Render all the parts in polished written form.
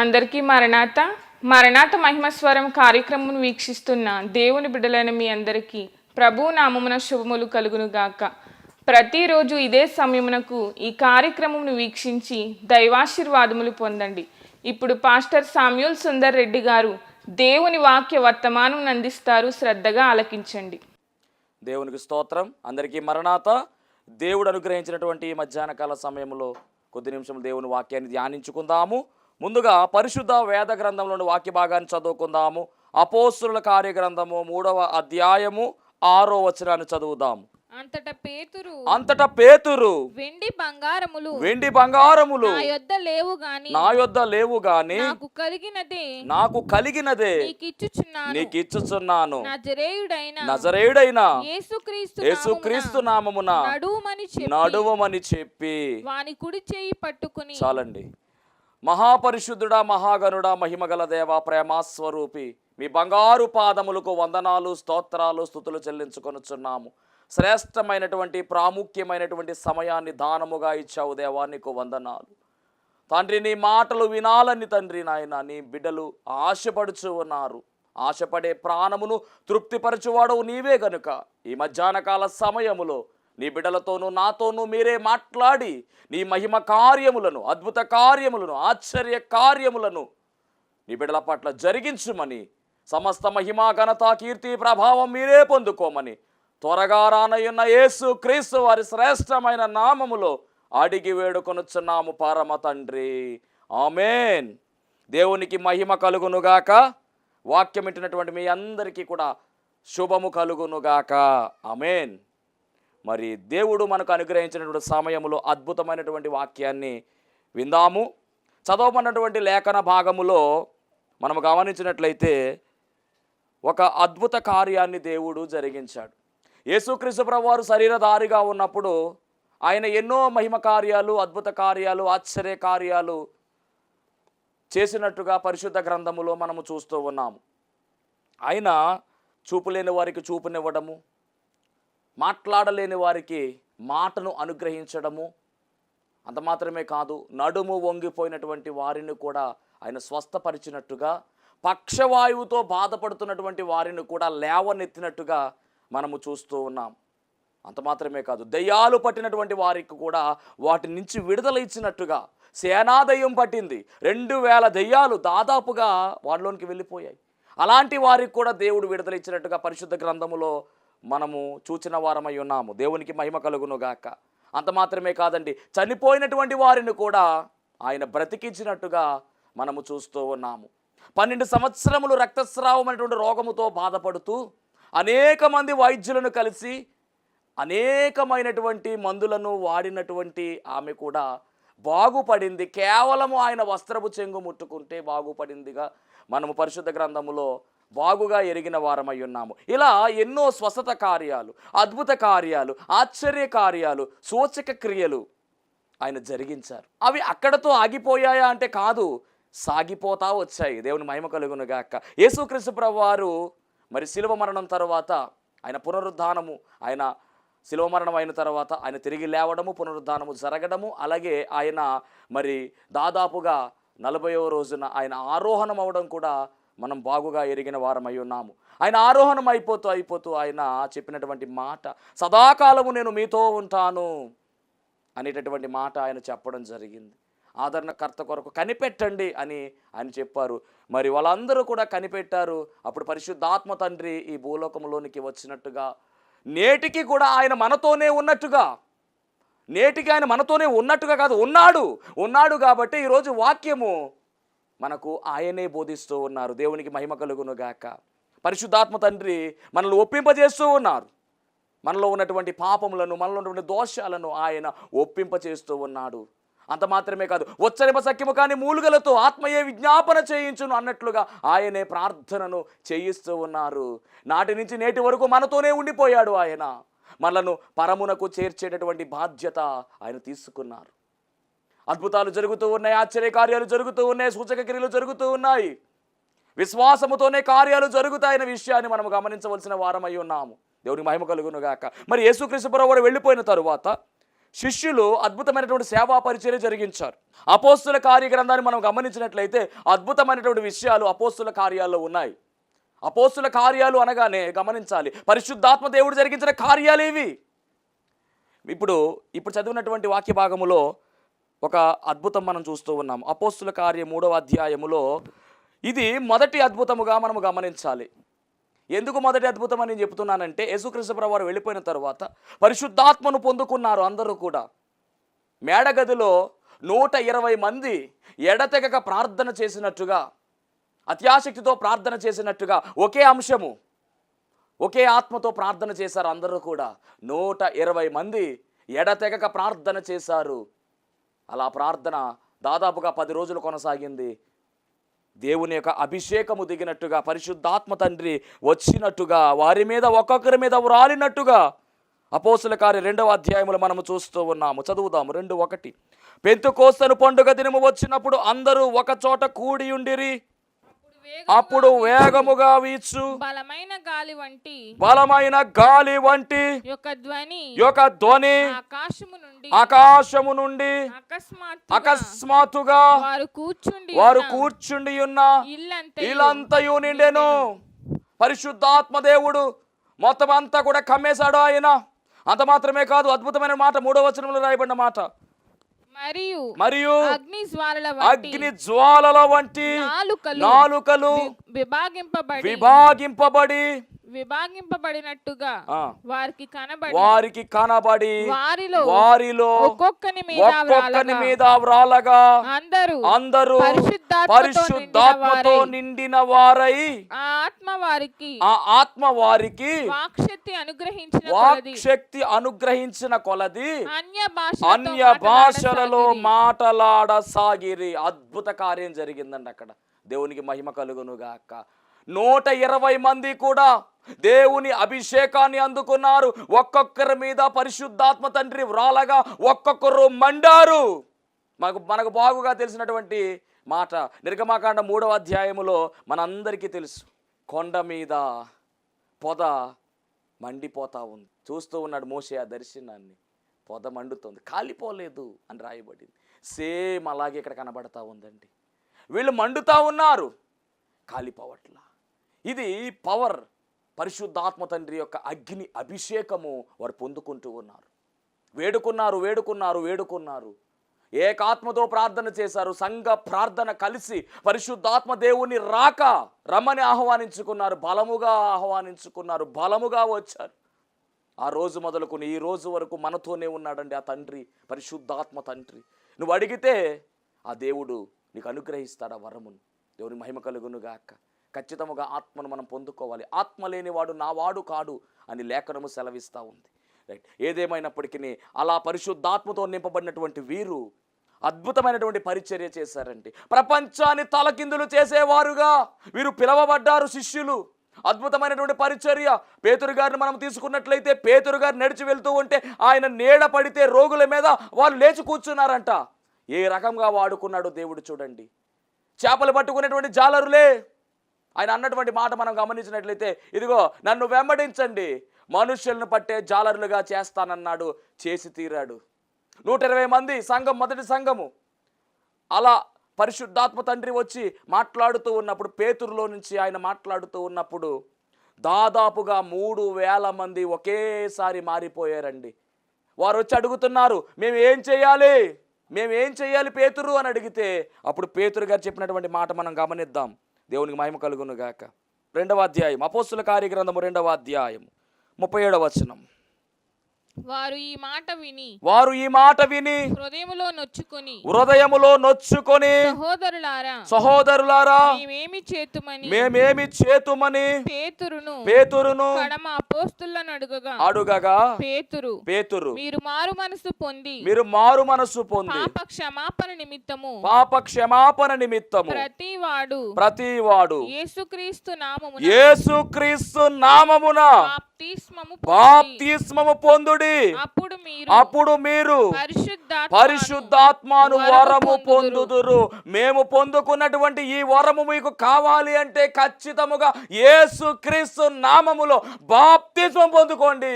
అందరికీ మరణాత మరణాత మహిమస్వరం కార్యక్రమం వీక్షిస్తున్న దేవుని బిడ్డలైన మీ అందరికీ ప్రభు నామమున శుభములు కలుగును గాక. ప్రతిరోజు ఇదే సమయమునకు ఈ కార్యక్రమమును వీక్షించి దైవాశీర్వాదములు పొందండి. ఇప్పుడు పాస్టర్ సామ్యూల్ సుందర్ రెడ్డి గారు దేవుని వాక్య వర్తమానం అందిస్తారు. శ్రద్ధగా ఆలకించండి. దేవునికి స్తోత్రం. అందరికీ మరణాత. దేవుడు అనుగ్రహించినటువంటి మధ్యాహ్న కాల సమయంలో కొద్ది నిమిషం దేవుని వాక్యాన్ని ధ్యానించుకుందాము. ముందుగా పరిశుద్ధ వేద గ్రంథంలోని వాక్య భాగాన్ని చదువుకుందాము. అపోస్తుల కార్యగ్రంథము 3వ అధ్యాయము 6వ వచనాన్ని చదువుదాము. అంతటా పేతురు వెండి బంగారములు నా యొద్ద లేవు గాని నాకు కలిగినదే నీకిచ్చుచున్నాను. నజరేయుడైన యేసుక్రీస్తు నామమున నడువమని చెప్పి వాని కుడి చేయి పట్టుకుని. చాలండి. మహాపరిశుద్ధుడా, మహాగణుడా, మహిమగల దేవ, ప్రేమాస్వరూపి, మీ బంగారు పాదములకు వందనాలు, స్తోత్రాలు, స్తుతులు చెల్లించుకొనుచున్నాము. శ్రేష్టమైనటువంటి ప్రాముఖ్యమైనటువంటి సమయాన్ని దానముగా ఇచ్చావు దేవా, నీకు వందనాలు తండ్రి. నీ మాటలు వినాలని తండ్రి నాయన నీ బిడ్డలు ఆశపడుచు ఉన్నారు. ఆశపడే ప్రాణమును తృప్తిపరచువాడవు నీవే గనుక ఈ మధ్యాహ్న కాల సమయములో నీ బిడ్డలతోనూ నాతోనూ మీరే మాట్లాడి నీ మహిమ కార్యములను, అద్భుత కార్యములను, ఆశ్చర్య కార్యములను నీ బిడ్డల పట్ల జరిగించుమని, సమస్త మహిమ ఘనత కీర్తి ప్రభావం మీరే పొందుకోమని త్వరగా రానయ్యున్న యేసు క్రీస్తు వారి శ్రేష్టమైన నామములో అడిగి వేడుకొనుచున్నాము పరమ తండ్రి. ఆమేన్. దేవునికి మహిమ కలుగునుగాక. వాక్యం వింటున్నటువంటి మీ అందరికీ కూడా శుభము కలుగునుగాక. ఆమేన్. మరి దేవుడు మనకు అనుగ్రహించినటువంటి సమయంలో అద్భుతమైనటువంటి వాక్యాన్ని విందాము. చదవమన్నటువంటి లేఖన భాగములో మనం గమనించినట్లయితే ఒక అద్భుత కార్యాన్ని దేవుడు జరిగించాడు. యేసుక్రీస్తు ప్రభువారు శరీరధారిగా ఉన్నప్పుడు ఆయన ఎన్నో మహిమ కార్యాలు, అద్భుత కార్యాలు, ఆశ్చర్య కార్యాలు చేసినట్టుగా పరిశుద్ధ గ్రంథములో మనము చూస్తూ ఉన్నాము. ఆయన చూపులేని వారికి చూపునివ్వడము, మాట్లాడలేని వారికి మాటను అనుగ్రహించడము, అంత మాత్రమే కాదు, నడుము వంగిపోయినటువంటి వారిని కూడా ఆయన స్వస్థపరిచినట్టుగా, పక్షవాయువుతో బాధపడుతున్నటువంటి వారిని కూడా లేవనెత్తినట్టుగా మనము చూస్తూ ఉన్నాం. అంత మాత్రమే కాదు, దయ్యాలు పట్టినటువంటి వారికి కూడా వాటి నుంచి విడుదల ఇచ్చినట్టుగా, సేనాదయ్యం పట్టింది 2000 దయ్యాలు దాదాపుగా వారిలోనికి వెళ్ళిపోయాయి. అలాంటి వారికి కూడా దేవుడు విడుదల ఇచ్చినట్టుగా పరిశుద్ధ గ్రంథములో మనము చూచిన వారమై ఉన్నాము. దేవునికి మహిమ కలుగునుగాక. అంత మాత్రమే కాదండి, చనిపోయినటువంటి వారిని కూడా ఆయన బ్రతికించినట్టుగా మనము చూస్తూ ఉన్నాము. 12 సంవత్సరములు రక్తస్రావం అనేటువంటి రోగముతో బాధపడుతూ అనేక మంది వైద్యులను కలిసి అనేకమైనటువంటి మందులను వాడినటువంటి ఆమె కూడా బాగుపడింది. కేవలము ఆయన వస్త్రపు చెంగు ముట్టుకుంటే బాగుపడిందిగా మనము పరిశుద్ధ గ్రంథములో బాగుగా ఎరిగిన వారమై ఉన్నాము. ఇలా ఎన్నో స్వస్థత కార్యాలు, అద్భుత కార్యాలు, ఆశ్చర్య కార్యాలు, సూచక క్రియలు ఆయన జరిగించారు. అవి అక్కడతో ఆగిపోయాయా అంటే కాదు, సాగిపోతా వచ్చాయి. దేవుని మహిమ కలుగునుగాక. యేసుక్రీస్తు ప్రభువారు మరి శిలువ మరణం తర్వాత ఆయన పునరుద్ధానము, ఆయన శిలువ మరణం అయిన తర్వాత ఆయన తిరిగి లేవడము, పునరుద్ధానము జరగడము, అలాగే ఆయన మరి దాదాపుగా 40వ రోజున ఆయన ఆరోహణం అవడం కూడా మనం బాగుగా ఎరిగిన వారమై ఉన్నాము. ఆయన ఆరోహణం అయిపోతూ ఆయన చెప్పినటువంటి మాట, సదాకాలము నేను మీతో ఉంటాను అనేటటువంటి మాట ఆయన చెప్పడం జరిగింది. ఆదరణకర్త కొరకు కనిపెట్టండి అని ఆయన చెప్పారు. మరి వాళ్ళందరూ కూడా కనిపెట్టారు. అప్పుడు పరిశుద్ధాత్మ తండ్రి ఈ భూలోకంలోనికి వచ్చినట్టుగా, నేటికి కూడా ఆయన మనతోనే ఉన్నట్టుగా, నేటికి ఆయన మనతోనే ఉన్నట్టుగా కాదు, ఉన్నాడు కాబట్టి ఈరోజు వాక్యము మనకు ఆయనే బోధిస్తూ ఉన్నారు. దేవునికి మహిమ కలుగునుగాక. పరిశుద్ధాత్మ తండ్రి మనల్ని ఒప్పింపజేస్తూ ఉన్నారు. మనలో ఉన్నటువంటి పాపములను, మనలో ఉన్నటువంటి దోషాలను ఆయన ఒప్పింపచేస్తూ ఉన్నాడు. అంత మాత్రమే కాదు, వచ్చరిప సఖ్యము కానీ మూలుగలతో ఆత్మయే విజ్ఞాపన చేయించును అన్నట్లుగా ఆయనే ప్రార్థనను చేయిస్తూ ఉన్నారు. నాటి నుంచి నేటి వరకు మనతోనే ఉండిపోయాడు ఆయన. మనలను పరమునకు చేర్చేటటువంటి బాధ్యత ఆయన తీసుకున్నారు. అద్భుతాలు జరుగుతూ ఉన్నాయి, ఆశ్చర్య కార్యాలు జరుగుతూ ఉన్నాయి, సూచక క్రియలు జరుగుతూ ఉన్నాయి. విశ్వాసముతోనే కార్యాలు జరుగుతాయన్న విషయాన్ని మనం గమనించవలసిన వారమై ఉన్నాము. దేవుని మహిమ కలుగునుగాక. మరి యేసుక్రీస్తు ప్రభువు వెళ్ళిపోయిన తరువాత శిష్యులు అద్భుతమైనటువంటి సేవా పరిచర్య జరిగించారు. అపోస్తుల కార్యగ్రంథాన్ని మనం గమనించినట్లయితే అద్భుతమైనటువంటి విషయాలు అపోస్తుల కార్యాల్లో ఉన్నాయి. అపోస్తుల కార్యాలు అనగానే గమనించాలి, పరిశుద్ధాత్మ దేవుడు జరిగించిన కార్యాలు ఇవి. ఇప్పుడు చదివినటువంటి వాక్య భాగములో ఒక అద్భుతం మనం చూస్తూ ఉన్నాం. అపోస్తుల కార్యం 3వ అధ్యాయములో ఇది మొదటి అద్భుతముగా మనము గమనించాలి. ఎందుకు మొదటి అద్భుతం అని నేను చెప్తున్నానంటే, యేసుక్రీస్తు ప్రభువు వారు వెళ్ళిపోయిన తర్వాత పరిశుద్ధాత్మను పొందుకున్నారు అందరూ కూడా. మేడగదిలో 120 మంది ఎడతెగక ప్రార్థన చేసినట్టుగా, అత్యాశక్తితో ప్రార్థన చేసినట్టుగా, ఒకే అంశము ఒకే ఆత్మతో ప్రార్థన చేశారు అందరూ కూడా. 120 మంది ఎడతెగక ప్రార్థన చేశారు. అలా ప్రార్థన దాదాపుగా 10 రోజులు కొనసాగింది. దేవుని యొక్క అభిషేకము దిగినట్టుగా, పరిశుద్ధాత్మ తండ్రి వచ్చినట్టుగా, వారి మీద ఒక్కొక్కరి మీద వ్రాలినట్టుగా అపోస్తుల కార్యం 2వ అధ్యాయములో మనము చూస్తూ ఉన్నాము. చదువుదాము 2:1. పెంతెకోస్తు పండుగ దినము వచ్చినప్పుడు అందరూ ఒక చోట కూడి ఉండిరి. అప్పుడు వేగముగా వీచు బలమైన గాలి వంటి యొక్క ధ్వని ఆకాశము నుండి అకస్మాత్తుగా వారు కూర్చుండి ఉన్న ఇల్లంతయు నిండెను. పరిశుద్ధాత్మ దేవుడు మొత్తం అంతా కూడా కమ్మేశాడు ఆయన. అంత మాత్రమే కాదు, అద్భుతమైన మాట 3వ వచనంలో రాయబడిన మాట, మరియు అగ్ని జ్వాలల వంటి నాలుకలు విభాగింపబడినట్టుగా వారికి కనబడి వారిలో ఒక్కొక్కని మీద వ్రాలగా అందరూ పరిశుద్ధాత్మతో నిండిన వారై ఆ ఆత్మ వారికి వాక్శక్తి అనుగ్రహించిన కొలది అన్య భాషలలో మాటలాడసాగిరి. అద్భుత కార్యం జరిగిందండి అక్కడ. దేవునికి మహిమ కలుగును గాక. 120 మంది కూడా దేవుని అభిషేకాన్ని అందుకున్నారు. ఒక్కొక్కరి మీద పరిశుద్ధాత్మ తండ్రి వ్రాలగా ఒక్కొక్కరు మండారు. మనకు బాగుగా తెలిసినటువంటి మాట నిర్గమాకాండ 3వ అధ్యాయములో మనందరికీ తెలుసు. కొండ మీద పొద మండిపోతా ఉంది. చూస్తూ ఉన్నాడు మోషే ఆ దర్శనాన్ని. పొద మండుతుంది, కాలిపోలేదు అని రాయబడింది. సేమ్ అలాగే ఇక్కడ కనబడతా ఉందండి. వీళ్ళు మండుతా ఉన్నారు, కాలిపోవట్లా. ఇది పవర్, పరిశుద్ధాత్మ తండ్రి యొక్క అగ్ని అభిషేకము వారు పొందుకుంటూ ఉన్నారు. వేడుకున్నారు. ఏకాత్మతో ప్రార్థన చేశారు. సంఘ ప్రార్థన కలిసి పరిశుద్ధాత్మ దేవుని రమ్మని ఆహ్వానించుకున్నారు. బలముగా ఆహ్వానించుకున్నారు, బలముగా వచ్చారు. ఆ రోజు మొదలుకొని ఈ రోజు వరకు మనతోనే ఉన్నాడండి ఆ తండ్రి, పరిశుద్ధాత్మ తండ్రి. నువ్వు అడిగితే ఆ దేవుడు నీకు అనుగ్రహిస్తాడు ఆ వరమును. దేవుని మహిమ కలుగును గాక. ఖచ్చితంగా ఆత్మను మనం పొందుకోవాలి. ఆత్మ లేనివాడు నా వాడు కాడు అని లేఖనము సెలవిస్తూ ఉంది. రైట్. ఏదేమైనప్పటికీ అలా పరిశుద్ధాత్మతో నింపబడినటువంటి వీరు అద్భుతమైనటువంటి పరిచర్య చేశారండి. ప్రపంచాన్ని తలకిందులు చేసేవారుగా వీరు పిలవబడ్డారు శిష్యులు. అద్భుతమైనటువంటి పరిచర్య. పేతురు గారిని మనం తీసుకున్నట్లయితే, పేతురు గారు నడిచి వెళ్తూ ఉంటే ఆయన నీడ పడితే రోగుల మీద వాళ్ళు లేచి కూర్చున్నారంట. ఏ రకంగా వాడుకున్నాడు దేవుడు చూడండి. చేపలు పట్టుకునేటువంటి జాలరులే. ఆయన అన్నటువంటి మాట మనం గమనించినట్లయితే, ఇదిగో నన్ను వెంబడించండి, మనుషులను పట్టే జాలరులుగా చేస్తానన్నాడు. చేసి తీరాడు. 120 మంది సంఘం, మొదటి సంఘము. అలా పరిశుద్ధాత్మ తండ్రి వచ్చి మాట్లాడుతూ ఉన్నప్పుడు, పేతురులో నుంచి ఆయన మాట్లాడుతూ ఉన్నప్పుడు దాదాపుగా 3000 మంది ఒకేసారి మారిపోయారండి. వారు వచ్చి అడుగుతున్నారు, మేము ఏం చేయాలి పేతురు అని అడిగితే, అప్పుడు పేతురు గారు చెప్పినటువంటి మాట మనం గమనిద్దాం. దేవునికి మహిమ కలుగును గాక. 2వ అధ్యాయం అపోస్తుల కార్యగ్రంథము 2వ అధ్యాయం 37వ వచనం. వారు ఈ మాట విని హృదయములో నొచ్చుకొని సహోదరులారా మేమేమి చేతుమని పేతురును అడుగగా పేతురు మీరు మారు మనసు పొంది పాప క్షమాపణ నిమిత్తము ప్రతివాడు యేసుక్రీస్తు నామమున బాప్తిస్మము పొందుడి. అప్పుడు మీరు పరిశుద్ధాత్మను వరము పొందుదురు. మేము పొందుకున్నటువంటి ఈ వరము మీకు కావాలి అంటే ఖచ్చితముగా యేసుక్రీస్తు నామములో బాప్తిస్మం పొందుకోండి.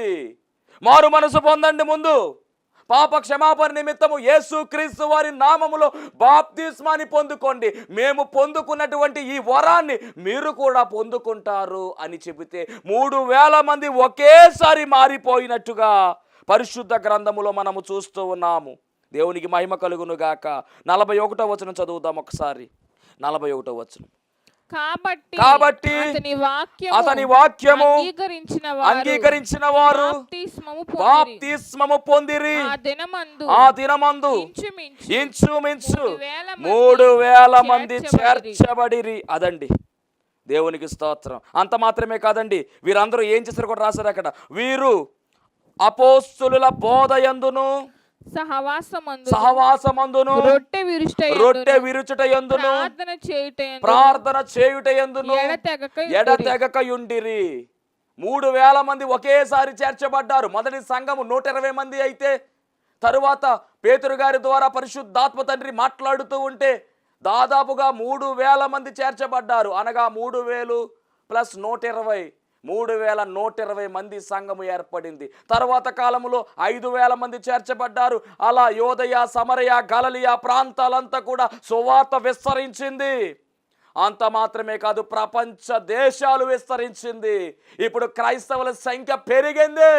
మారు మనసు పొందండి. ముందు పాప క్షమాపణ నిమిత్తము యేసుక్రీస్తు వారి నామములో బాప్తిస్మాని పొందుకోండి, మేము పొందుకున్నటువంటి ఈ వరాన్ని మీరు కూడా పొందుకుంటారు అని చెబితే 3,000 మంది ఒకేసారి మారిపోయినట్టుగా పరిశుద్ధ గ్రంథములో మనము చూస్తూ ఉన్నాము. దేవునికి మహిమ కలుగును గాక. 41వ వచనం చదువుదాం ఒకసారి. 41వ వచనం. కాబట్టి అతని వాక్యము అంగీకరించిన వారు బాప్తిస్మము పొందిరి. ఆ దినమందు ఇంచుమించు 3,000 మంది చేర్చబడిరి. అదండి దేవునికి స్తోత్రం. అంత మాత్రమే కాదండి, వీరందరూ ఏం చేశారు కూడా రాశారు అక్కడ. వీరు అపోస్తులుల బోధయందును సహవాసమందును రొట్టె విరుచుటయందును ప్రార్థన చేయుటయందును ఎడతెగకయుండిరి. 3,000 మంది ఒకేసారి చేర్చబడ్డారు. మొదటి సంఘము 120 మంది అయితే, తరువాత పేతురు గారి ద్వారా పరిశుద్ధాత్మ తండ్రి మాట్లాడుతూ ఉంటే దాదాపుగా 3,000 మంది చేర్చబడ్డారు. అనగా 3,000 ప్లస్ 120, 3,120 మంది సంఘము ఏర్పడింది. తర్వాత కాలంలో 5,000 మంది చేర్చబడ్డారు. అలా యోదయ, సమరయ, గలిలయ ప్రాంతాలంతా కూడా సువార్త విస్తరించింది. అంత మాత్రమే కాదు, ప్రపంచ దేశాలు విస్తరించింది. ఇప్పుడు క్రైస్తవుల సంఖ్య పెరిగింది.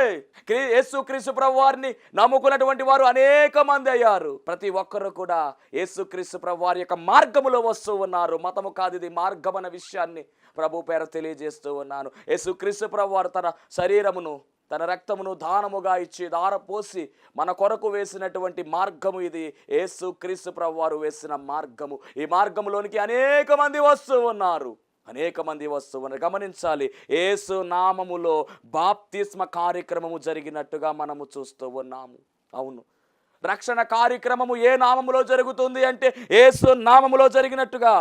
యేసుక్రీస్తు ప్రభు వారిని నమ్ముకున్నటువంటి వారు అనేక మంది అయ్యారు. ప్రతి ఒక్కరు కూడా యేసుక్రీస్తు ప్రభు వారి యొక్క మార్గములో వస్తూ ఉన్నారు. మతము కాదు, ఇది మార్గం అన్న విషయాన్ని ప్రభు పేర తెలియజేస్తూ ఉన్నాను. యేసుక్రీస్తు ప్రభు వారు తన శరీరమును, తన రక్తమును దానముగా ఇచ్చి దారపోసి మన కొరకు వేసినటువంటి మార్గము ఇది. యేసుక్రీస్తు ప్రభు వారు వేసిన మార్గము. ఈ మార్గములోనికి అనేక మంది వస్తూ ఉన్నారు. గమనించాలి, యేసు నామములో బాప్తిస్మ కార్యక్రమము జరిగినట్టుగా మనము చూస్తూ ఉన్నాము. అవును, రక్షణ కార్యక్రమము ఏ నామములో జరుగుతుంది అంటే యేసు నామములో జరిగినట్టుగా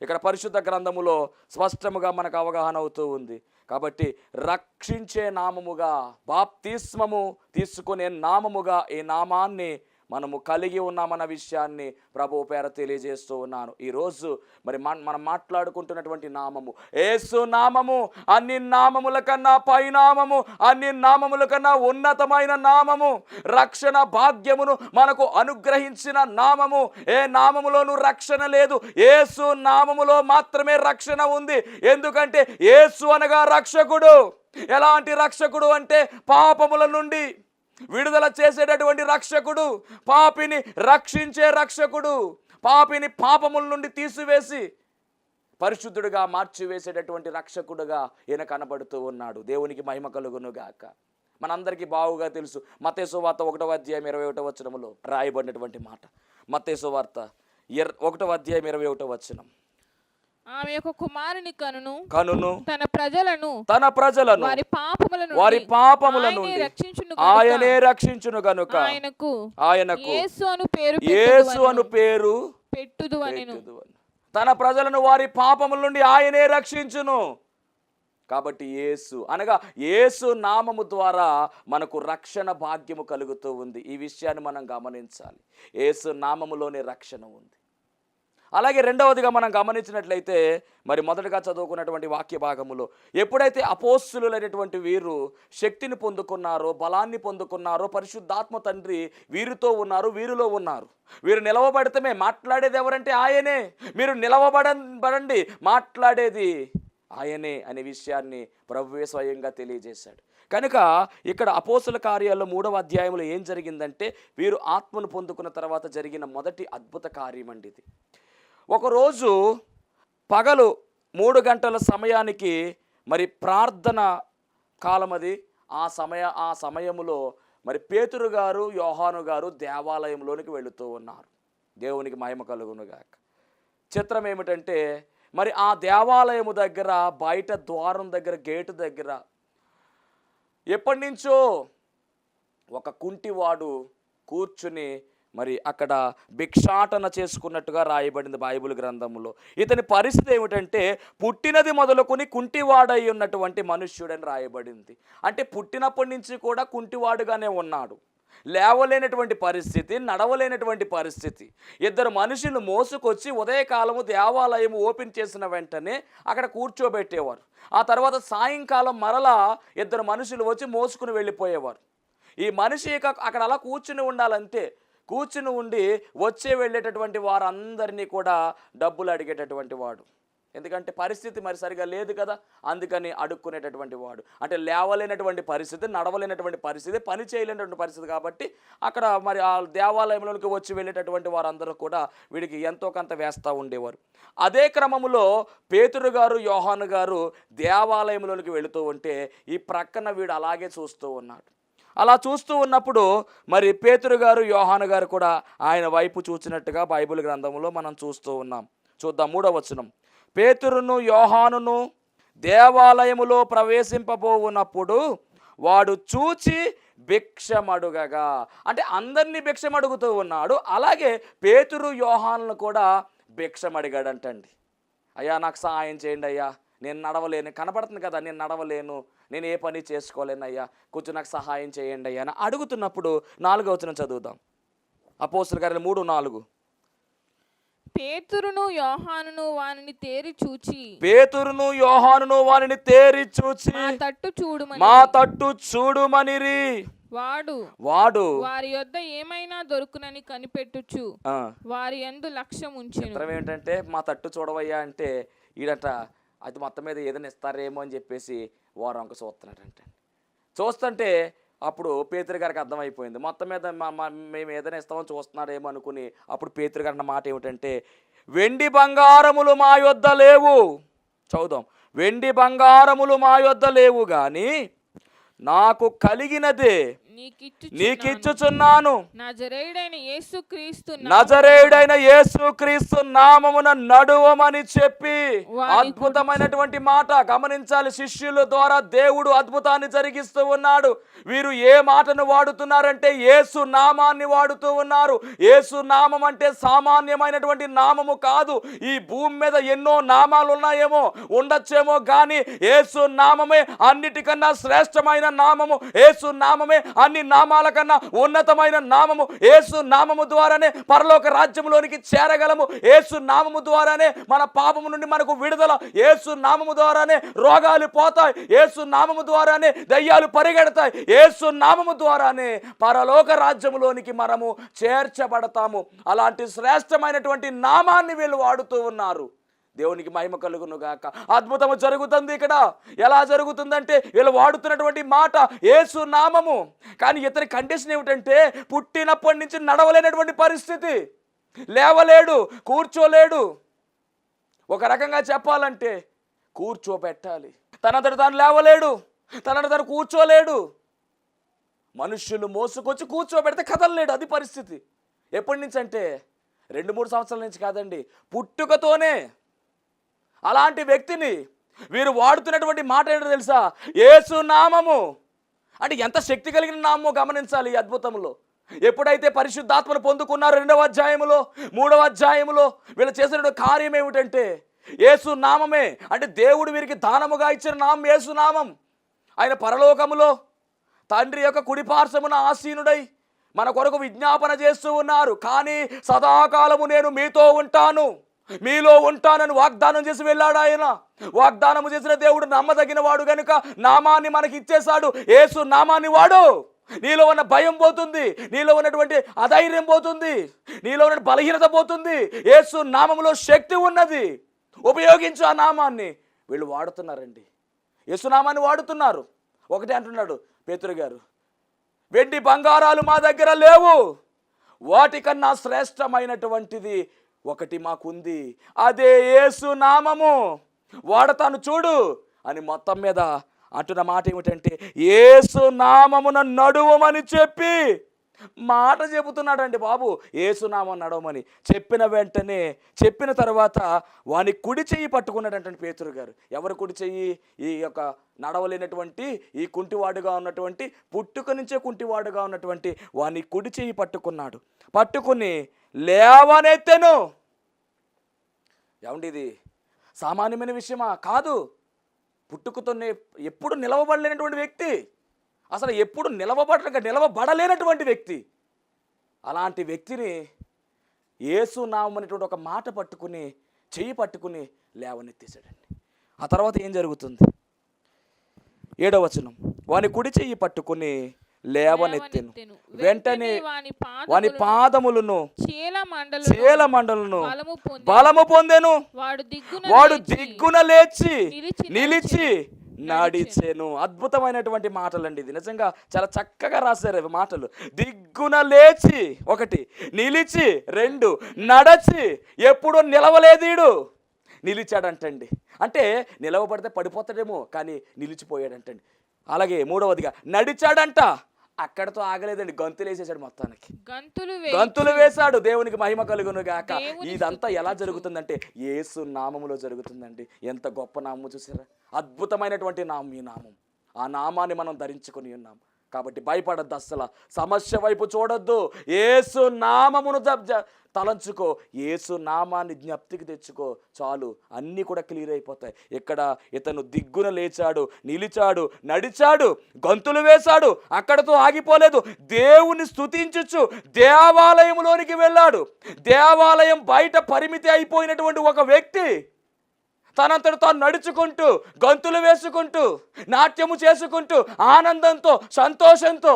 ఇక్కడ పరిశుద్ధ గ్రంథములో స్పష్టముగా మనకు అవగాహన అవుతూ ఉంది. కాబట్టి రక్షించే నామముగా, బాప్తిస్మము తీసుకునే నామముగా ఈ నామాన్ని మనము కలిగి ఉన్నామన్న విషయాన్ని ప్రభు పేర తెలియజేస్తూ ఉన్నాను. ఈరోజు మరి మనం మాట్లాడుకుంటున్నటువంటి నామము యేసు నామము. అన్ని నామముల కన్నా పైనామము, అన్ని నామముల కన్నా ఉన్నతమైన నామము, రక్షణ భాగ్యమును మనకు అనుగ్రహించిన నామము. ఏ నామములోనూ రక్షణ లేదు, యేసు నామములో మాత్రమే రక్షణ ఉంది. ఎందుకంటే యేసు అనగా రక్షకుడు. ఎలాంటి రక్షకుడు అంటే పాపముల నుండి విడుదల చేసేటటువంటి రక్షకుడు, పాపిని రక్షించే రక్షకుడు, పాపిని పాపముల నుండి తీసివేసి పరిశుద్ధుడుగా మార్చివేసేటటువంటి రక్షకుడుగా ఈయన కనబడుతూ ఉన్నాడు. దేవునికి మహిమ కలుగును గాక. మనందరికీ బాగుగా తెలుసు, మత్తయి సువార్త 1వ అధ్యాయం 21వ వచనములో రాయబడినటువంటి మాట. మత్తయి సువార్త 1వ అధ్యాయం 21వ వచనం. ఆమె యొక్క కుమారుని కనును తన ప్రజలను వారి పాపముల నుండి ఆయనే రక్షించును గనుక ఆయనకు యేసు అను పేరు పెట్టుదువనెను. తన ప్రజలను వారి పాపముల నుండి ఆయనే రక్షించును. కాబట్టి యేసు అనగా యేసు నామము ద్వారా మనకు రక్షణ భాగ్యము కలుగుతూ ఉంది. ఈ విషయాన్ని మనం గమనించాలి. యేసు నామములోనే రక్షణ ఉంది. అలాగే రెండవదిగా మనం గమనించినట్లయితే మరి మొదటగా చదువుకున్నటువంటి వాక్య భాగములో ఎప్పుడైతే అపోస్తులైనటువంటి వీరు శక్తిని పొందుకున్నారో, బలాన్ని పొందుకున్నారో, పరిశుద్ధాత్మ తండ్రి వీరితో ఉన్నారు, వీరిలో ఉన్నారు. వీరు నిలవబడితమే మాట్లాడేది ఎవరంటే ఆయనే. మీరు నిలవబడండి, మాట్లాడేది ఆయనే అనే విషయాన్ని ప్రభువే స్వయంగా తెలియజేశాడు. కనుక ఇక్కడ అపోస్తుల కార్యాల్లో 3వ అధ్యాయంలో ఏం జరిగిందంటే వీరు ఆత్మను పొందుకున్న తర్వాత జరిగిన మొదటి అద్భుత కార్యం అండి ఇది. ఒకరోజు పగలు 3 గంటల సమయానికి మరి ప్రార్థన కాలం అది. ఆ సమయములో మరి పేతురు గారు, యోహాను గారు దేవాలయంలోనికి వెళుతూ ఉన్నారు. దేవునికి మహిమ కలుగును గాక. చిత్రం ఏమిటంటే మరి ఆ దేవాలయము దగ్గర, బయట ద్వారం దగ్గర, గేటు దగ్గర ఎప్పటి నుంచో ఒక కుంటివాడు కూర్చుని మరి అక్కడ భిక్షాటన చేసుకున్నట్టుగా రాయబడింది బైబిల్ గ్రంథంలో. ఇతని పరిస్థితి ఏమిటంటే పుట్టినది మొదలుకొని కుంటివాడై ఉన్నటువంటి మనుష్యుడని రాయబడింది. అంటే పుట్టినప్పటి నుంచి కూడా కుంటివాడుగానే ఉన్నాడు. లేవలేనటువంటి పరిస్థితి, నడవలేనటువంటి పరిస్థితి. 2 మనుషులు మోసుకొచ్చి ఉదయకాలము దేవాలయం ఓపెన్ చేసిన వెంటనే అక్కడ కూర్చోబెట్టేవారు. ఆ తర్వాత సాయంకాలం మరలా 2 మనుషులు వచ్చి మోసుకుని వెళ్ళిపోయేవారు. ఈ మనిషి అక్కడ అలా కూర్చుని ఉండాలంతే. కూర్చుని ఉండి వచ్చే వెళ్ళేటటువంటి వారందరినీ కూడా డబ్బులు అడిగేటటువంటి వాడు. ఎందుకంటే పరిస్థితి మరి సరిగా లేదు కదా, అందుకని అడుక్కునేటటువంటి వాడు. అంటే లేవలేనటువంటి పరిస్థితి, నడవలేనటువంటి పరిస్థితి, పని చేయలేనటువంటి పరిస్థితి. కాబట్టి అక్కడ మరి ఆ దేవాలయంలోకి వచ్చి వెళ్ళేటటువంటి వారందరూ కూడా వీడికి ఎంతో కొంత వేస్తూ ఉండేవారు. అదే క్రమంలో పేతురు గారు, యోహాను గారు దేవాలయంలోకి వెళుతూ ఉంటే ఈ ప్రక్కన వీడు అలాగే చూస్తూ ఉన్నాడు. అలా చూస్తూ ఉన్నప్పుడు మరి పేతురు గారు, యోహాను గారు కూడా ఆయన వైపు చూసినట్టుగా బైబిల్ గ్రంథంలో మనం చూస్తూ ఉన్నాం. చూద్దాం 3వ వచనం. పేతురును యోహానును దేవాలయములో ప్రవేశింపబోవునప్పుడు వాడు చూచి భిక్షమడుగగా, అంటే అందరినీ భిక్షమడుగుతూ ఉన్నాడు. అలాగే పేతురు యోహానును కూడా భిక్షమడిగాడంటండి. అయ్యా నాకు సహాయం చేయండి అయ్యా, నేను నడవలేను, కనపడుతుంది కదా నేను నడవలేను, నేను ఏ పని చేసుకోలేను అయ్యా, కొంచెం నాకు సహాయం చేయండి అయ్యా అని అడుగుతున్నప్పుడు 4వ వచనం చదువుదాం. అపోస్తలుల కార్యాలు 3:4. పేతురును యోహానును వానిని తేరి చూచి మా తట్టు చూడుమనిరి. వాడు వారి యొద్ద ఏమైనా దొరుకునని కనిపెట్టుచు వారి యందు లక్ష్యం ఉంచెను. చిత్రం ఏంటంటే మా తట్టు చూడవయ్యా అంటే ఈడట అది మొత్తం మీద ఏదైనా ఇస్తారేమో అని చెప్పేసి వారంక చూస్తున్నాడంటే, చూస్తుంటే అప్పుడు పేతురు గారికి అర్థమైపోయింది మొత్తం మీద మేము ఏదైనా ఇస్తామని చూస్తున్నాడేమో అనుకుని అప్పుడు పేతురు గారి మాట ఏమిటంటే, వెండి బంగారములు మా యొద్ద లేవు. చదువుదాం. వెండి బంగారములు మా యొద్ద లేవు గాని నాకు కలిగినదే నీకిచ్చుచున్నాను. నజరేయుడైన యేసుక్రీస్తు నామమున నడువమని చెప్పి. అద్భుతమైనటువంటి మాట గమనించాలి. శిష్యుల ద్వారా దేవుడు అద్భుతాన్ని జరిగిస్తూ ఉన్నాడు. వీరు ఏ మాటను వాడుతున్నారంటే యేసు నామాన్ని వాడుతూ ఉన్నారు. యేసు నామం అంటే సామాన్యమైనటువంటి నామము కాదు. ఈ భూమి మీద ఎన్నో నామాలు ఉన్నాయేమో, ఉండొచ్చేమో, కానీ యేసు నామమే అన్నిటికన్నా శ్రేష్టమైన నామము. యేసు నామమే అన్ని నామాల కన్నా ఉన్నతమైన నామము. యేసు నామము ద్వారానే పరలోక రాజ్యములోనికి చేరగలము. యేసు నామము ద్వారానే మన పాపము నుండి మనకు విడుదల. యేసు నామము ద్వారానే రోగాలు పోతాయి. యేసు నామము ద్వారానే దయ్యాలు పరిగెడతాయి. యేసు నామము ద్వారానే పరలోక రాజ్యములోనికి మనము చేర్చబడతాము. అలాంటి శ్రేష్టమైనటువంటి నామాన్ని వీళ్ళు వాడుతూ ఉన్నారు. దేవునికి మహిమ కలుగును గాక. అద్భుతము జరుగుతుంది ఇక్కడ. ఎలా జరుగుతుందంటే వీళ్ళు వాడుతున్నటువంటి మాట యేసు నామము. కానీ ఇతని కండిషన్ ఏమిటంటే పుట్టినప్పటి నుంచి నడవలేనటువంటి పరిస్థితి, లేవలేడు, కూర్చోలేడు. ఒక రకంగా చెప్పాలంటే కూర్చోబెట్టాలి. తనంతట తాను లేవలేడు, తనంతట తాను కూర్చోలేడు. మనుష్యులు మోసుకొచ్చి కూర్చోబెడితే కదలలేడు. అది పరిస్థితి. ఎప్పటి నుంచి అంటే 2-3 సంవత్సరాల నుంచి కాదండి, పుట్టుకతోనే. అలాంటి వ్యక్తిని వీరు వాడుతున్నటువంటి మాట ఏంటో తెలుసా? యేసు నామము. అంటే ఎంత శక్తి కలిగిన నామమో గమనించాలి. ఈ అద్భుతంలో ఎప్పుడైతే పరిశుద్ధాత్మను పొందుకున్నారో 2వ అధ్యాయములో 3వ అధ్యాయములో వీళ్ళు చేసిన కార్యం ఏమిటంటే యేసు నామమే. అంటే దేవుడు వీరికి దానముగా ఇచ్చిన నామం యేసు నామం. ఆయన పరలోకములో తండ్రి యొక్క కుడిపార్శ్వమున ఆసీనుడై మన కొరకు విజ్ఞాపన చేస్తూ ఉన్నారు. కానీ సదాకాలము నేను మీతో ఉంటాను, మీలో ఉంటానని వాగ్దానం చేసి వెళ్ళాడు ఆయన. వాగ్దానము చేసిన దేవుడు నమ్మదగిన వాడు కనుక నామాన్ని మనకి ఇచ్చేశాడు. యేసు నామాన్ని వాడు. నీలో ఉన్న భయం పోతుంది, నీలో ఉన్నటువంటి అధైర్యం పోతుంది, నీలో ఉన్న బలహీనత పోతుంది. యేసు నామములో శక్తి ఉన్నది. ఉపయోగించు ఆ నామాన్ని. వీళ్ళు వాడుతున్నారండి, యేసు నామాన్ని వాడుతున్నారు. ఒకటే అంటున్నాడు పేతురు గారు, వెండి బంగారాలు మా దగ్గర లేవు, వాటికన్నా శ్రేష్టమైనటువంటిది ఒకటి మాకుంది, అదే యేసు నామము. వాడతాను చూడు అని మొత్తం మీద అంటున్న మాట ఏమిటంటే యేసు నామమున నడువమని చెప్పి మాట చెబుతున్నాడండి బాబు. యేసు నామం నడవమని చెప్పిన వెంటనే, చెప్పిన తర్వాత వాని కుడి చెయ్యి పట్టుకున్నాడంటే పేతురు గారు. ఎవరు కుడి చెయ్యి? ఈ యొక్క నడవలేనటువంటి, ఈ కుంటివాడుగా ఉన్నటువంటి, పుట్టుక నుంచే కుంటివాడుగా ఉన్నటువంటి వాని కుడి చెయ్యి పట్టుకున్నాడు. పట్టుకుని లేవనెత్తెను. ఏమండి ఇది సామాన్యమైన విషయమా? కాదు. పుట్టుకతోనే ఎప్పుడు నిలవబడలేనటువంటి వ్యక్తి, అసలు ఎప్పుడు నిలవబడలేనటువంటి వ్యక్తి. అలాంటి వ్యక్తిని యేసు నామం అనేటువంటి ఒక మాట పట్టుకుని, చెయ్యి పట్టుకుని లేవనెత్తేసాడండి. ఆ తర్వాత ఏం జరుగుతుంది? 7వ వచనం. వాని కుడి చెయ్యి పట్టుకుని లేవనెత్తెను. వెంటనే వాని పాదములను చీల మండలను బలము పొందెను. వాడు దిగ్గున లేచి నిలిచి నడిచెను. అద్భుతమైనటువంటి మాటలండి ఇది. నిజంగా చాలా చక్కగా రాశారు అవి మాటలు. దిగ్గున లేచి, ఒకటి, నిలిచి, రెండు, నడచి. ఎప్పుడూ నిలవలేదీడు, నిలిచాడంటండి. అంటే నిలవబడితే పడిపోతాడేమో, కానీ నిలిచిపోయాడంటండి. అలాగే మూడవదిగా నడిచాడంట. అక్కడతో ఆగలేదండి, గంతులు వేసేసాడు. మొత్తానికి గంతులు వేశాడు. దేవునికి మహిమ కలుగును గాక. ఇదంతా ఎలా జరుగుతుందంటే యేసు నామములో జరుగుతుందండి. ఎంత గొప్ప నామము చూసారా! అద్భుతమైనటువంటి నామం ఈ నామం. ఆ నామాన్ని మనం ధరించుకొని ఉన్నాం కాబట్టి భయపడద్దు, అస్సలు సమస్య వైపు చూడొద్దు. యేసు నామమును తలంచుకో, యేసు నామాన్ని జ్ఞప్తికి తెచ్చుకో, చాలు, అన్నీ కూడా క్లియర్ అయిపోతాయి. ఇక్కడ ఇతను దిగ్గున లేచాడు, నిలిచాడు, నడిచాడు, గంతులు వేశాడు. అక్కడతో ఆగిపోలేదు. దేవుని స్తుతించుచు దేవాలయంలోనికి వెళ్ళాడు. దేవాలయం బయట పరిమితి అయిపోయినటువంటి ఒక వ్యక్తి తనంతట తాను నడుచుకుంటూ, గంతులు వేసుకుంటూ, నాట్యము చేసుకుంటూ, ఆనందంతో, సంతోషంతో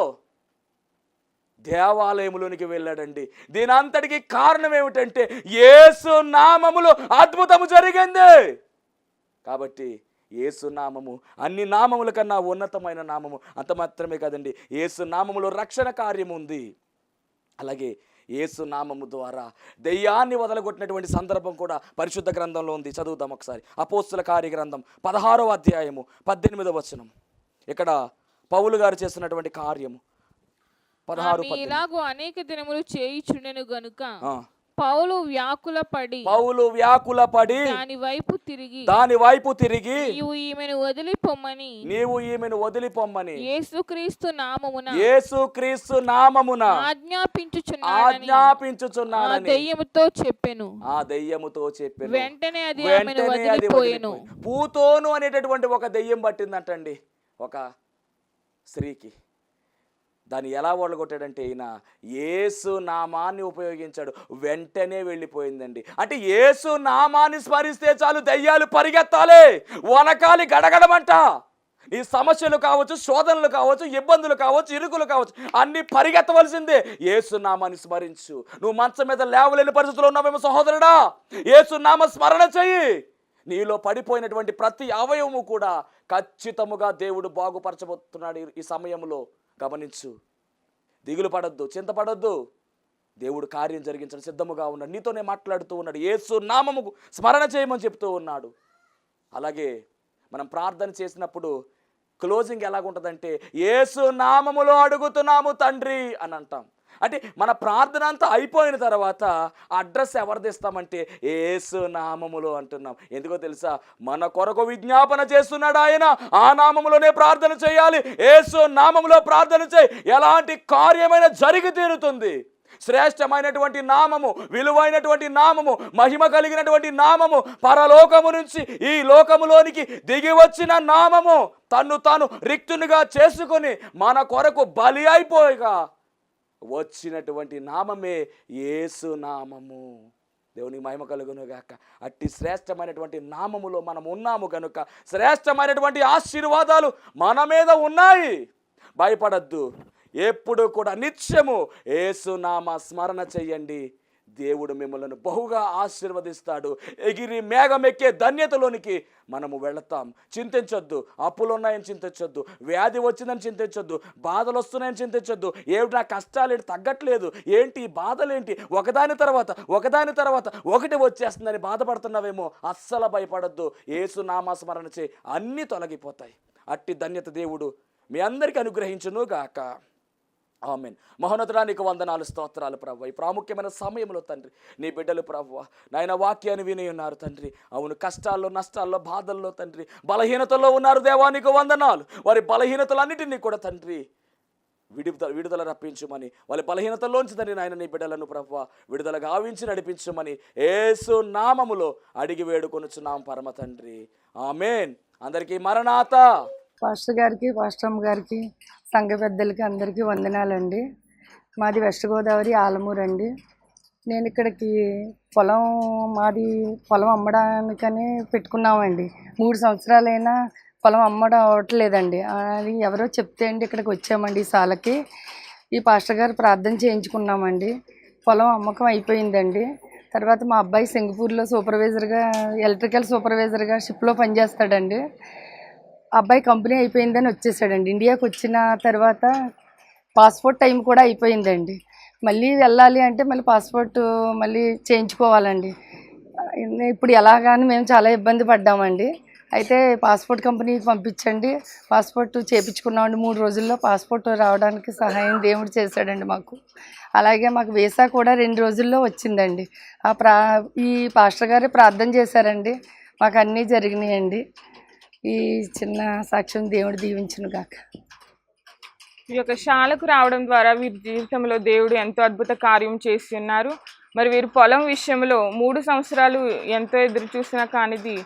దేవాలయంలోనికి వెళ్ళాడండి. దీని అంతటికి కారణం ఏమిటంటే యేసు నామములో అద్భుతము జరిగింది. కాబట్టి యేసు నామము అన్ని నామముల కన్నా ఉన్నతమైన నామము. అంత మాత్రమే కాదండి, యేసు నామములో రక్షణ కార్యం ఉంది. అలాగే యేసు నామము ద్వారా దెయ్యాన్ని వదలగొట్టినటువంటి సందర్భం కూడా పరిశుద్ధ గ్రంథంలో ఉంది. చదువుతాం ఒకసారి. అపోస్తుల కార్య గ్రంథం 16వ అధ్యాయము 18వ వచనం. ఇక్కడ పౌలు గారు చేస్తున్నటువంటి కార్యము 16 ఇలాగూ అనేక దినములు చేయుచుండెను గనుక పౌలు వ్యాకులపడి దాని వైపు తిరిగి నీవు ఈమెను వదిలిపొమ్మని యేసుక్రీస్తు నామమున ఆజ్ఞాపించుచున్నానని ఆ దెయ్యముతో చెప్పెను. వెంటనే అది ఆమెను వదిలిపోయెను. పూతోను అనేటటువంటి ఒక దెయ్యం పట్టిందంటండి ఒక స్త్రీకి. దాన్ని ఎలా ఓడగొట్టాడంటే ఈయన యేసు నామాన్ని ఉపయోగించాడు. వెంటనే వెళ్ళిపోయిందండి. అంటే యేసు నామాన్ని స్మరిస్తే చాలు దయ్యాలు పరిగెత్తాలి, వనకాలి, గడగడమంట. ఈ సమస్యలు కావచ్చు, శోధనలు కావచ్చు, ఇబ్బందులు కావచ్చు, ఇరుకులు కావచ్చు, అన్ని పరిగెత్తవలసిందే. యేసు నామాన్ని స్మరించు. నువ్వు మంచం మీద లేవలేని పరిస్థితుల్లో ఉన్నావేమో సహోదరుడా, యేసు నామ స్మరణ చెయ్యి. నీలో పడిపోయినటువంటి ప్రతి అవయవము కూడా ఖచ్చితముగా దేవుడు బాగుపరచబోతున్నాడు ఈ సమయంలో. గమనించు, దిగులు పడొద్దు, చింతపడొద్దు. దేవుడు కార్యం జరిగించడం సిద్ధముగా ఉన్నాడు. నీతోనే మాట్లాడుతూ ఉన్నాడు. యేసు నామము స్మరణ చేయమని చెప్తూ ఉన్నాడు. అలాగే మనం ప్రార్థన చేసినప్పుడు క్లోజింగ్ ఎలాగుంటుందంటే యేసు నామములో అడుగుతున్నాము తండ్రి అని అంటాం. అంటే మన ప్రార్థన అంతా అయిపోయిన తర్వాత అడ్రస్ ఎవరిది ఇస్తామంటే యేసు నామములో అంటున్నాం. ఎందుకో తెలుసా? మన కొరకు విజ్ఞాపన చేస్తున్నాడు ఆయన. ఆ నామములోనే ప్రార్థన చేయాలి. యేసు నామములో ప్రార్థన చేయి, ఎలాంటి కార్యమైనా జరిగి తీరుతుంది. శ్రేష్టమైనటువంటి నామము, విలువైనటువంటి నామము, మహిమ కలిగినటువంటి నామము, పరలోకము నుంచి ఈ లోకములోనికి దిగి వచ్చిన నామము, తన్ను తాను రిక్తునిగా చేసుకొని మన కొరకు బలి అయిపోయిగా వచ్చినటువంటి నామమే యేసు నామము. దేవునికి మహిమ కలుగును గాక. అట్టి శ్రేష్టమైనటువంటి నామములో మనం ఉన్నాము కనుక శ్రేష్టమైనటువంటి ఆశీర్వాదాలు మన మీద ఉన్నాయి. భయపడద్దు. ఎప్పుడు కూడా నిత్యము యేసు నామ స్మరణ చెయ్యండి. దేవుడు మిమ్మల్ని బహుగా ఆశీర్వదిస్తాడు. ఎగిరి మేఘమెక్కే ధన్యతలోనికి మనము వెళతాం. చింతించొద్దు. అప్పులు ఉన్నాయని చింతించొద్దు, వ్యాధి వచ్చిందని చింతించొద్దు, బాధలు వస్తున్నాయని చింతించొద్దు. ఏమిటి నా కష్టాలు ఏంటి, తగ్గట్లేదు ఏంటి, బాధలేంటి, ఒకదాని తర్వాత ఒకటి వచ్చేస్తుందని బాధపడుతున్నావేమో, అస్సలు భయపడొద్దు. యేసు నామస్మరణ చే అన్నీ తొలగిపోతాయి. అట్టి ధన్యత దేవుడు మీ అందరికీ అనుగ్రహించును గాక. ఆమేన్. మహోన్నతుడా నీకు వందనాలు, స్తోత్రాలు ప్రభువా. ఈ ప్రాముఖ్యమైన సమయంలో తండ్రి నీ బిడ్డలు ప్రభువా నాయన వాక్యాన్ని విని ఉన్నారు తండ్రి. అవును, కష్టాల్లో, నష్టాల్లో, బాధల్లో తండ్రి, బలహీనతల్లో ఉన్నారు దేవా, నీకు వందనాలు. వారి బలహీనతలన్నిటినీ కూడా తండ్రి విడుదల రప్పించమని, వాళ్ళ బలహీనతల్లోంచి తండ్రి నాయన నీ బిడ్డలను ప్రభువా విడుదల గావించి నడిపించమని యేసు నామములో అడిగి వేడుకొనుచున్నాం పరమ తండ్రి. ఆమేన్. అందరికీ మరణాత. పాస్టర్ గారికి, పాస్టమ్ గారికి, సంఘ పెద్దలకి అందరికీ వందనాలండి. మాది వెస్ట్ గోదావరి, ఆలమూరు అండి. నేను ఇక్కడికి పొలం అమ్మడానికని పెట్టుకున్నామండి. 3 సంవత్సరాలైనా పొలం అమ్మడం అవ్వట్లేదండి. అది ఎవరో చెప్తే అండి ఇక్కడికి వచ్చామండి ఈ సాలకి. ఈ పాస్టర్ గారు ప్రార్థన చేయించుకున్నామండి. పొలం అమ్మకం అయిపోయిందండి. తర్వాత మా అబ్బాయి సింగపూర్లో సూపర్వైజర్గా, ఎలక్ట్రికల్ సూపర్వైజర్గా షిప్లో పనిచేస్తాడండి. అబ్బాయి కంపెనీ అయిపోయిందని వచ్చేసాడండి. ఇండియాకి వచ్చిన తర్వాత పాస్పోర్ట్ టైం కూడా అయిపోయిందండి. మళ్ళీ వెళ్ళాలి అంటే మళ్ళీ పాస్పోర్ట్ మళ్ళీ చేయించుకోవాలండి. ఇప్పుడు ఎలాగని మేము చాలా ఇబ్బంది పడ్డామండి. అయితే పాస్పోర్ట్ కంపెనీకి పంపించండి, పాస్పోర్ట్ చేయించుకున్నామండి. 3 రోజుల్లో పాస్పోర్ట్ రావడానికి సహాయం దేవుడు చేశాడండి మాకు. అలాగే మాకు వీసా కూడా 2 రోజుల్లో వచ్చిందండి. ఈ పాస్టర్ గారే ప్రార్థన చేశారండి, మాకు అన్నీ జరిగినాయండి. ఈ చిన్న సాక్ష్యం దేవుడు దీవించును గాక. ఈ యొక్క శాలకు రావడం ద్వారా వీరి జీవితంలో దేవుడు ఎంతో అద్భుత కార్యం చేసి ఉన్నారు. మరి వీరు పొలం విషయంలో 3 సంవత్సరాలు ఎంతో ఎదురు చూసినా కానిది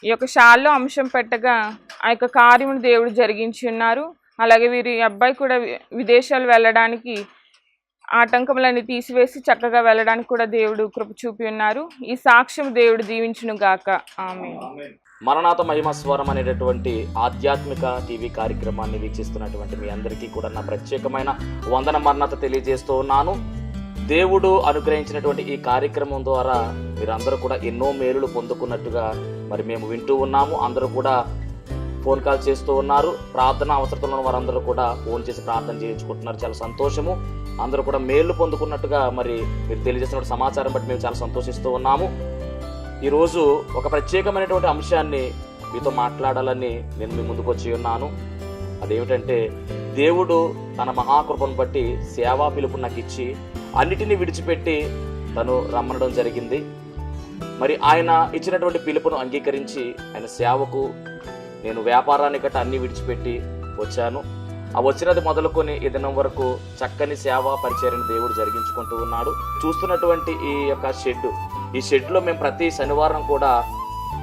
ఈ యొక్క శాలలో అంశం పెట్టగా ఆ యొక్క కార్యమును దేవుడు జరిగించి ఉన్నారు. అలాగే వీరి అబ్బాయి కూడా విదేశాలు వెళ్ళడానికి ఆటంకములన్నీ తీసివేసి చక్కగా వెళ్ళడానికి కూడా దేవుడు కృప చూపి ఉన్నారు. ఈ సాక్ష్యం దేవుడు దీవించును గాక. ఆమేన్. మరణాత మహిమ స్వరం అనేటటువంటి ఆధ్యాత్మిక టీవీ కార్యక్రమాన్ని వీక్షిస్తున్నటువంటి మీ అందరికీ కూడా నా ప్రత్యేకమైన వందన మరణాత తెలియజేస్తూ ఉన్నాను. దేవుడు అనుగ్రహించినటువంటి ఈ కార్యక్రమం ద్వారా మీరందరూ కూడా ఎన్నో మేలులు పొందుకున్నట్టుగా మరి మేము వింటూ ఉన్నాము. అందరూ కూడా ఫోన్ కాల్ చేస్తూ ఉన్నారు. ప్రార్థన అవసరంలో ఉన్న వారందరూ కూడా ఫోన్ చేసి ప్రార్థన చేయించుకుంటున్నారు. చాలా సంతోషము. అందరూ కూడా మేలు పొందుకున్నట్టుగా మరి మీరు తెలియజేసిన సమాచారం బట్టి మేము చాలా సంతోషిస్తూ ఉన్నాము. ఈరోజు ఒక ప్రత్యేకమైనటువంటి అంశాన్ని మీతో మాట్లాడాలని నేను మీ ముందుకు వచ్చి ఉన్నాను. అదేమిటంటే, దేవుడు తన మహాకృపను బట్టి సేవా పిలుపు నాకు ఇచ్చి అన్నిటినీ విడిచిపెట్టి తను రమ్మనడం జరిగింది. మరి ఆయన ఇచ్చినటువంటి పిలుపును అంగీకరించి ఆయన సేవకు నేను వ్యాపారాన్ని గట్ట అన్ని విడిచిపెట్టి వచ్చాను. ఆ వచ్చినది మొదలుకొని ఈ దినం వరకు చక్కని సేవా పరిచర్యను దేవుడు జరిగించుకుంటూ ఉన్నాడు. చూస్తున్నటువంటి ఈ యొక్క ఈ షెడ్లో మేము ప్రతి శనివారం కూడా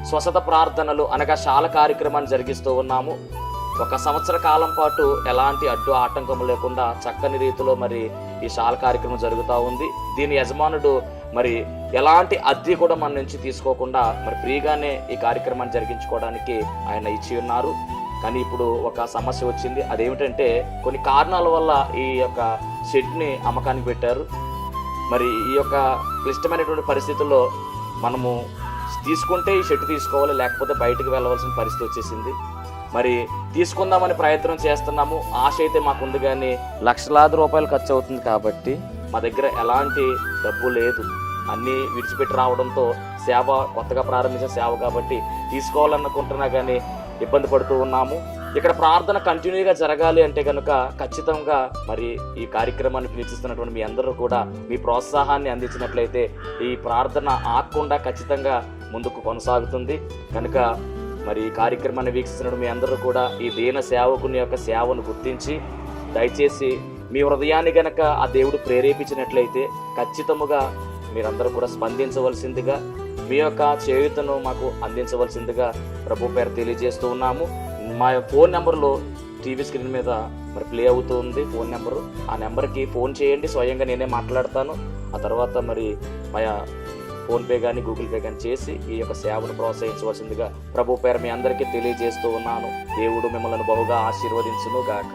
స్వస్థత ప్రార్థనలు అనగా శాల కార్యక్రమాన్ని జరిగిస్తూ ఉన్నాము. 1 సంవత్సర కాలం పాటు ఎలాంటి అడ్డు ఆటంకం లేకుండా చక్కని రీతిలో మరి ఈ శాల కార్యక్రమం జరుగుతూ ఉంది. దీని యజమానుడు మరి ఎలాంటి అద్దె కూడా మన నుంచి తీసుకోకుండా మరి ఫ్రీగానే ఈ కార్యక్రమాన్ని జరిగించుకోవడానికి ఆయన ఇచ్చి ఉన్నారు. కానీ ఇప్పుడు ఒక సమస్య వచ్చింది. అదేమిటంటే, కొన్ని కారణాల వల్ల ఈ యొక్క షెడ్ని అమ్మకానికి పెట్టారు. మరి ఈ యొక్క క్లిష్టమైనటువంటి పరిస్థితుల్లో మనము తీసుకుంటే ఈ షెడ్ తీసుకోవాలి, లేకపోతే బయటకు వెళ్ళవలసిన పరిస్థితి వచ్చేసింది. మరి తీసుకుందామని ప్రయత్నం చేస్తున్నాము. ఆశ అయితే మాకుంది, కానీ లక్షలాది రూపాయలు ఖర్చు అవుతుంది. కాబట్టి మా దగ్గర ఎలాంటి డబ్బు లేదు. అన్నీ విడిచిపెట్టి రావడంతో సేవ కొత్తగా ప్రారంభించిన సేవ కాబట్టి తీసుకోవాలనుకుంటున్నా కానీ ఇబ్బంది పడుతూ ఉన్నాము. ఇక్కడ ప్రార్థన కంటిన్యూగా జరగాలి అంటే కనుక ఖచ్చితంగా మరి ఈ కార్యక్రమాన్ని వీక్షిస్తున్నటువంటి మీ అందరూ కూడా మీ ప్రోత్సాహాన్ని అందించినట్లయితే ఈ ప్రార్థన ఆగకుండా ఖచ్చితంగా ముందుకు కొనసాగుతుంది. కనుక మరి ఈ కార్యక్రమాన్ని వీక్షిస్తున్న మీ అందరూ కూడా ఈ దీన సేవకుని యొక్క సేవను గుర్తించి దయచేసి మీ హృదయాన్ని గనక ఆ దేవుడు ప్రేరేపించినట్లయితే ఖచ్చితముగా మీరందరూ కూడా స్పందించవలసిందిగా, మీ యొక్క చేయూతను మాకు అందించవలసిందిగా ప్రభు పేరు తెలియజేస్తూ ఉన్నాము. మా ఫోన్ నెంబర్లో టీవీ స్క్రీన్ మీద మరి ప్లే అవుతూ ఉంది ఫోన్ నెంబరు. ఆ నెంబర్కి ఫోన్ చేయండి, స్వయంగా నేనే మాట్లాడతాను. ఆ తర్వాత మరి మా ఫోన్పే కానీ గూగుల్ పే కానీ చేసి ఈ యొక్క సేవను ప్రోత్సహించవలసిందిగా ప్రభు పేరు మీ అందరికీ తెలియజేస్తూ ఉన్నాను. దేవుడు మిమ్మల్ని బహుగా ఆశీర్వదించును గాక.